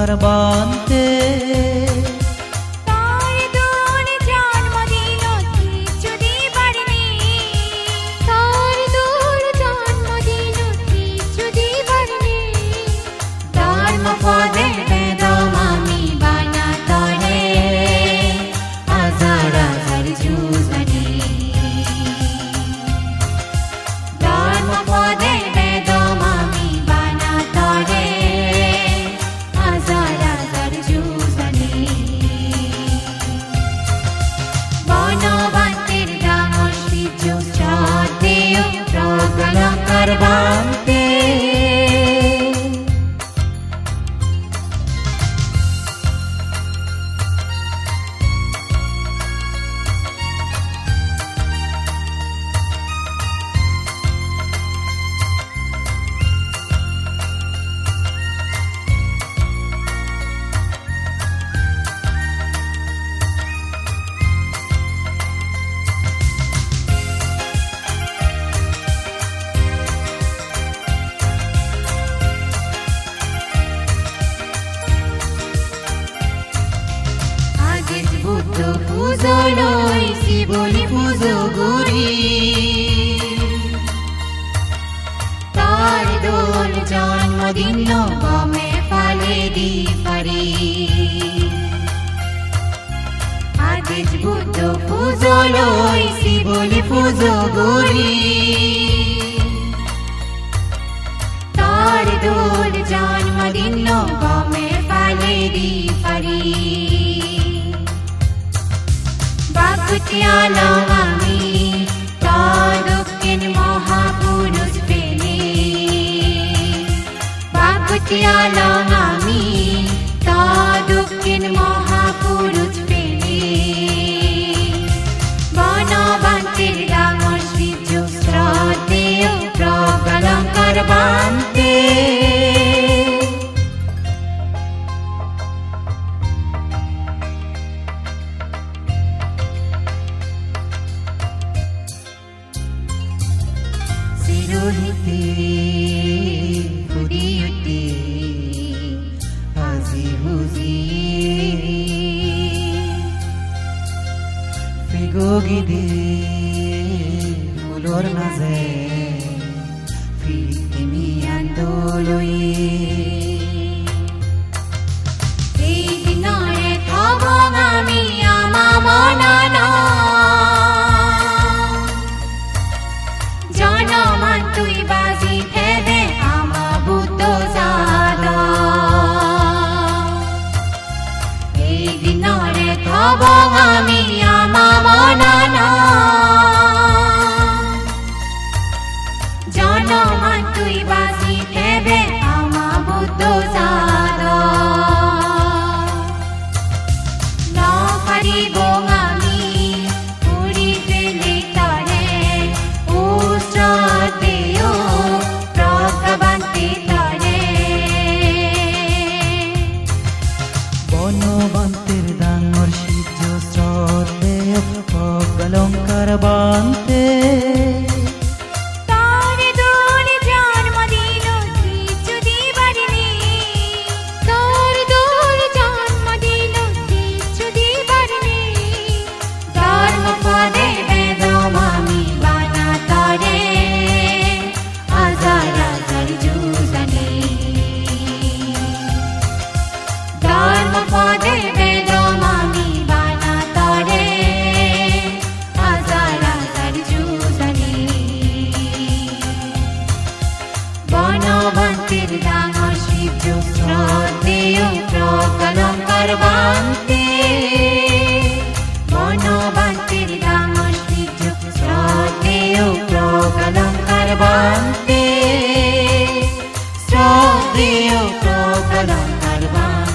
অলঙ্কার বানতে বানতে পুজোলই শিবলি পুজো গুরি তার দোল জন্মদিন গমে ফালে দি পারি আদেশ বুদ্ধ পুজোলই শিবলি পুজো গুরি তার দোল জন্মদিন গমে ফালে দি পারি বাকুটিয়ালাম আমি দক্ষিণ মহাপুরুষ প্রেমে বাকুটিয়ালাম আমি দক্ষিণ মহাপুরুষ প্রেমে বনবান্তের ডাঙর শ্রীজ শ্রদ্ধেয় প্রগলঙ্কার বানতে রোহিতে ফুটি উঠে হাজি হুজি ফিগোগিদে ফুলর মাঝে ফিরিতিমি আন্দোলয়ে এই দিনরে থব আমি আমা মনানা তুই বাজি ফেদে আমা বুদ্ধ জাদা এই দিনরে থব আমি আমা মনানা জনমান তুই বাজি ফেদে আমা বুদ্ধ জাদা ন পারিব আমি পুরি ফেলে তরে বনবান্তের ডাঙর সূর্য শ্রদ্ধেয় অলঙ্কার বানতে বনবান্তের ডাঙর সূর্য শ্রদ্ধেয় প্রগলঙ্কার বানতে বনবান্তের ডাঙর সূর্য শ্রদ্ধেয় প্রগলঙ্কার বানতে শ্রদ্ধেয় প্রগলঙ্কার বানতে